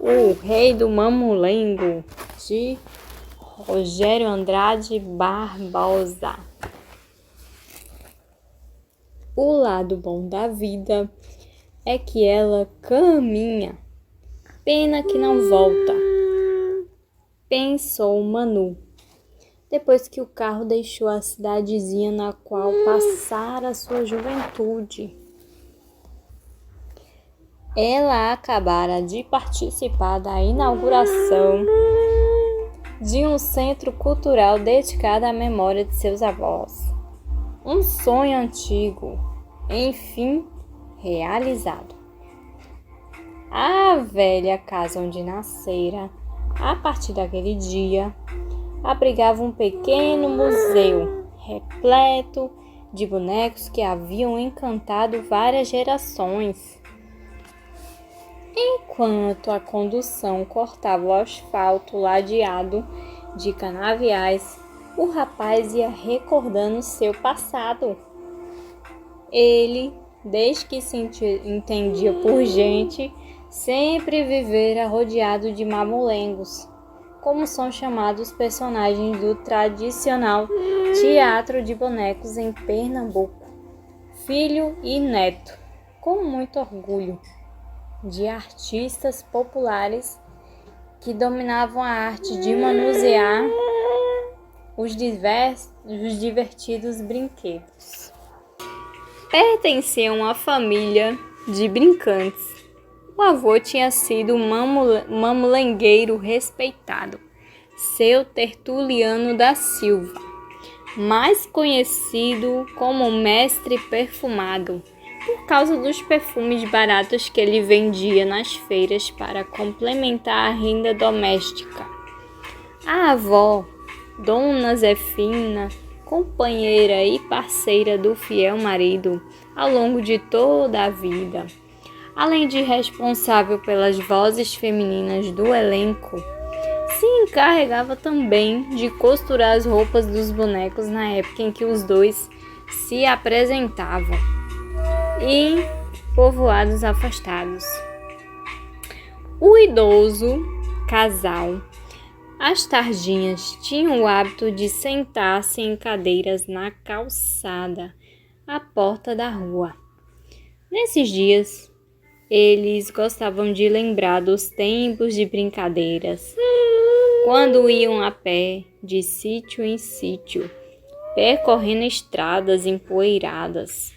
O Rei do Mamulengo, de Rogério Andrade Barbosa. O lado bom da vida é que ela caminha, pena que não volta, pensou Manu, depois que o carro deixou a cidadezinha na qual passara sua juventude. Ela acabara de participar da inauguração de um centro cultural dedicado à memória de seus avós. Um sonho antigo, enfim, realizado. A velha casa onde nascera, a partir daquele dia, abrigava um pequeno museu repleto de bonecos que haviam encantado várias gerações. Enquanto a condução cortava o asfalto ladeado de canaviais, o rapaz ia recordando seu passado. Ele, desde que se entendia por gente, sempre vivera rodeado de mamulengos, como são chamados personagens do tradicional teatro de bonecos em Pernambuco, filho e neto, com muito orgulho, de artistas populares que dominavam a arte de manusear os divertidos brinquedos. Pertenciam à família de brincantes. O avô tinha sido um mamulengueiro respeitado, seu Tertuliano da Silva, mais conhecido como Mestre Perfumado, por causa dos perfumes baratos que ele vendia nas feiras para complementar a renda doméstica. A avó, Dona Zefina, companheira e parceira do fiel marido ao longo de toda a vida, além de responsável pelas vozes femininas do elenco, se encarregava também de costurar as roupas dos bonecos na época em que os dois se apresentavam em povoados afastados. O idoso casal, às tardinhas, tinha o hábito de sentar-se em cadeiras na calçada, à porta da rua. Nesses dias, eles gostavam de lembrar dos tempos de brincadeiras, quando iam a pé de sítio em sítio, percorrendo estradas empoeiradas,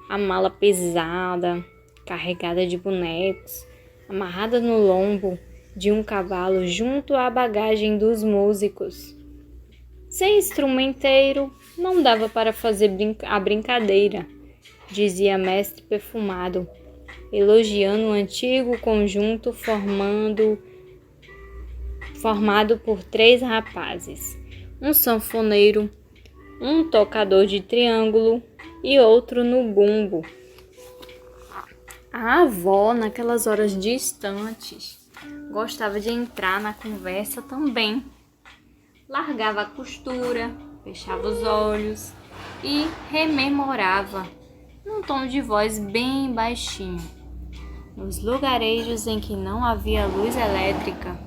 a mala pesada, carregada de bonecos, amarrada no lombo de um cavalo junto à bagagem dos músicos. Sem instrumenteiro, não dava para fazer a brincadeira, dizia Mestre Perfumado, elogiando o antigo conjunto formado por 3 rapazes, um sanfoneiro, um tocador de triângulo e outro no bumbo. A avó, naquelas horas distantes, gostava de entrar na conversa também. Largava a costura, fechava os olhos e rememorava, num tom de voz bem baixinho. Nos lugarejos em que não havia luz elétrica,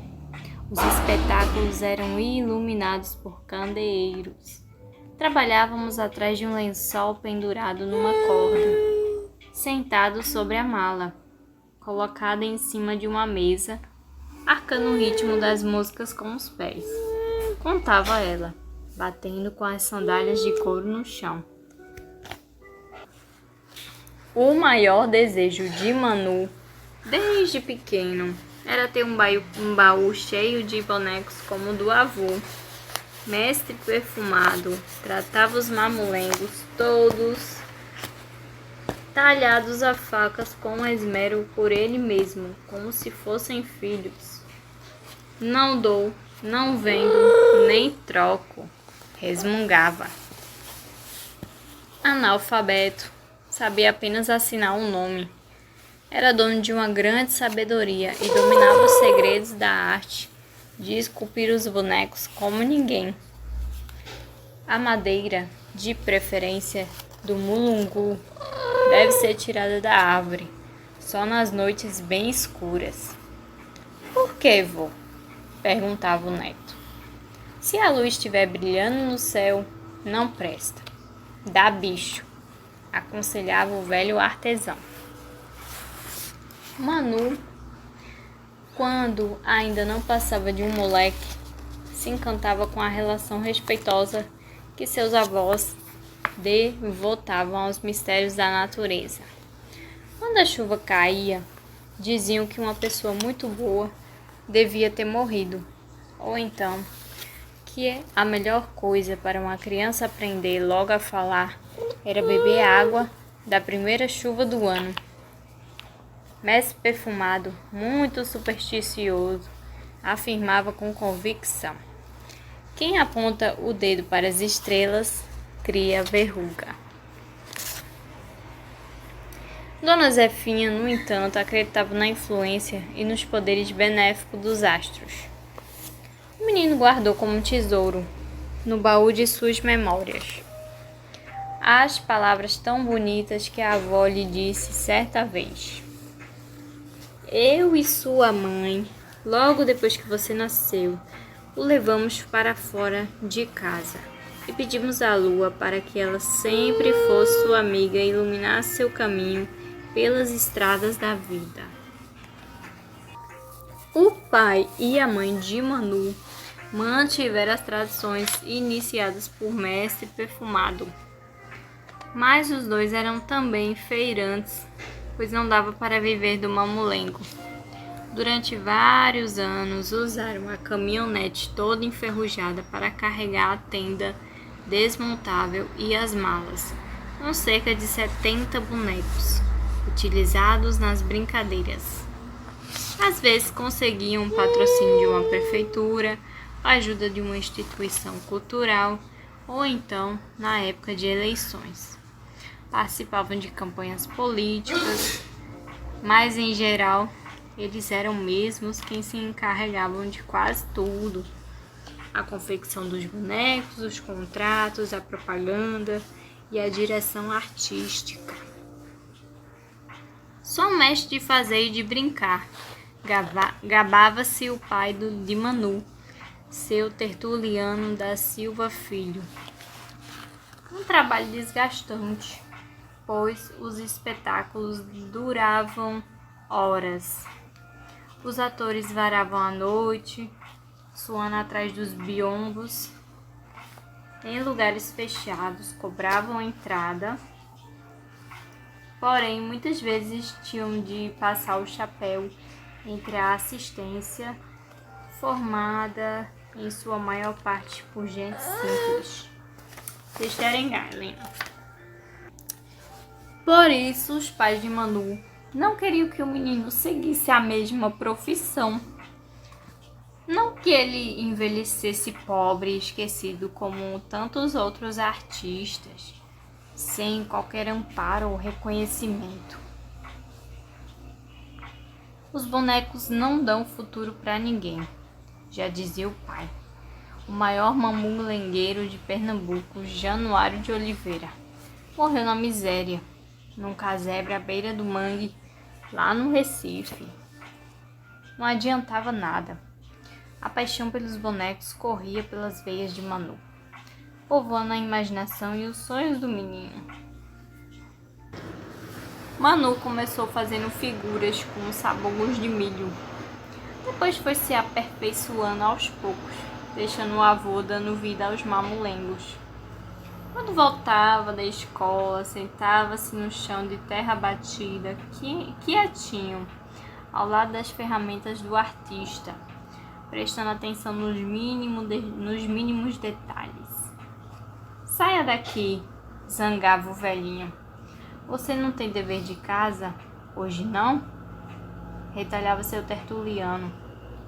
os espetáculos eram iluminados por candeeiros. Trabalhávamos atrás de um lençol pendurado numa corda, sentados sobre a mala, colocada em cima de uma mesa, arcando o ritmo das músicas com os pés. Contava ela, batendo com as sandálias de couro no chão. O maior desejo de Manu, desde pequeno, era ter um baú cheio de bonecos como o do avô. Mestre Perfumado tratava os mamulengos todos talhados a facas com esmero por ele mesmo, como se fossem filhos. Não dou, não vendo, nem troco, resmungava. Analfabeto, sabia apenas assinar um nome. Era dono de uma grande sabedoria e dominava os segredos da arte de esculpir os bonecos como ninguém. A madeira, de preferência do mulungu, deve ser tirada da árvore, só nas noites bem escuras. Por que, vô? Perguntava o neto. Se a luz estiver brilhando no céu, não presta. Dá bicho, aconselhava o velho artesão. Manu, quando ainda não passava de um moleque, se encantava com a relação respeitosa que seus avós devotavam aos mistérios da natureza. Quando a chuva caía, diziam que uma pessoa muito boa devia ter morrido, ou então que a melhor coisa para uma criança aprender logo a falar era beber água da primeira chuva do ano. Mestre Perfumado, muito supersticioso, afirmava com convicção: quem aponta o dedo para as estrelas, cria verruga. Dona Zefinha, no entanto, acreditava na influência e nos poderes benéficos dos astros. O menino guardou como um tesouro, no baú de suas memórias, as palavras tão bonitas que a avó lhe disse certa vez: eu e sua mãe, logo depois que você nasceu, o levamos para fora de casa e pedimos à lua para que ela sempre fosse sua amiga e iluminasse seu caminho pelas estradas da vida. O pai e a mãe de Manu mantiveram as tradições iniciadas por Mestre Perfumado, mas os dois eram também feirantes, pois não dava para viver do mamulengo. Durante vários anos usaram a caminhonete toda enferrujada para carregar a tenda desmontável e as malas, com cerca de 70 bonecos, utilizados nas brincadeiras. Às vezes conseguiam um patrocínio de uma prefeitura, a ajuda de uma instituição cultural, ou então na época de eleições. Participavam de campanhas políticas, mas em geral eles eram mesmos quem se encarregavam de quase tudo: a confecção dos bonecos, os contratos, a propaganda e a direção artística. Só o mestre de fazer e de brincar, gabava-se o pai de Manu, seu Tertuliano da Silva Filho. Um trabalho desgastante, pois os espetáculos duravam horas. Os atores varavam a noite, suando atrás dos biombos. Em lugares fechados, cobravam entrada, porém muitas vezes tinham de passar o chapéu entre a assistência, formada em sua maior parte por gente simples. Por isso, os pais de Manu não queriam que o menino seguisse a mesma profissão. Não que ele envelhecesse pobre e esquecido como tantos outros artistas, sem qualquer amparo ou reconhecimento. Os bonecos não dão futuro para ninguém, já dizia o pai, o maior mamulengueiro de Pernambuco, Januário de Oliveira. Morreu na miséria, num casebre à beira do mangue, lá no Recife. Não adiantava nada. A paixão pelos bonecos corria pelas veias de Manu, povoando a imaginação e os sonhos do menino. Manu começou fazendo figuras com sabões de milho. Depois foi se aperfeiçoando aos poucos, deixando o avô dando vida aos mamulengos. Quando voltava da escola, sentava-se no chão de terra batida, quietinho, ao lado das ferramentas do artista, prestando atenção nos mínimos detalhes. Saia daqui, zangava o velhinho. Você não tem dever de casa? Hoje não? Retalhava seu Tertuliano,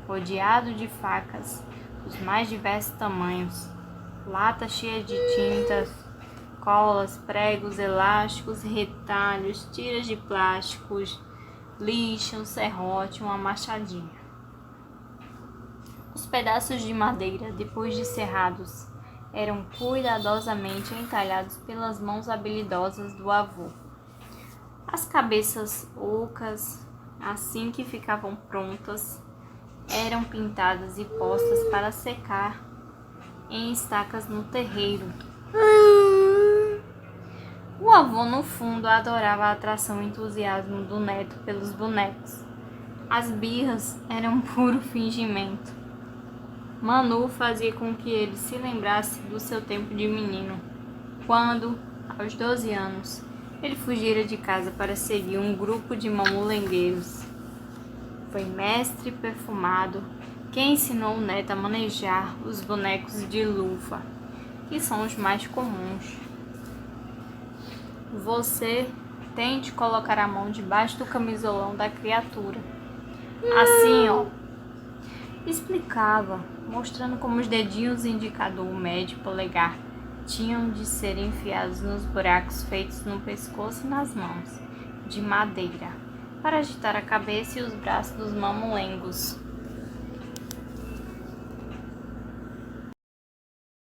rodeado de facas dos mais diversos tamanhos, latas cheias de tintas, colas, pregos, elásticos, retalhos, tiras de plásticos, lixa, um serrote, uma machadinha. Os pedaços de madeira, depois de serrados, eram cuidadosamente entalhados pelas mãos habilidosas do avô. As cabeças ocas, assim que ficavam prontas, eram pintadas e postas para secar em estacas no terreiro. O avô, no fundo, adorava a atração e entusiasmo do neto pelos bonecos. As birras eram puro fingimento. Manu fazia com que ele se lembrasse do seu tempo de menino, quando, aos 12 anos, ele fugira de casa para seguir um grupo de mamulengueiros. Foi mestre perfumado quem ensinou o neto a manejar os bonecos de luva, que são os mais comuns. Você tente colocar a mão debaixo do camisolão da criatura. Assim, ó, explicava, mostrando como os dedinhos indicador, médio e polegar tinham de ser enfiados nos buracos feitos no pescoço e nas mãos, de madeira, para agitar a cabeça e os braços dos mamulengos.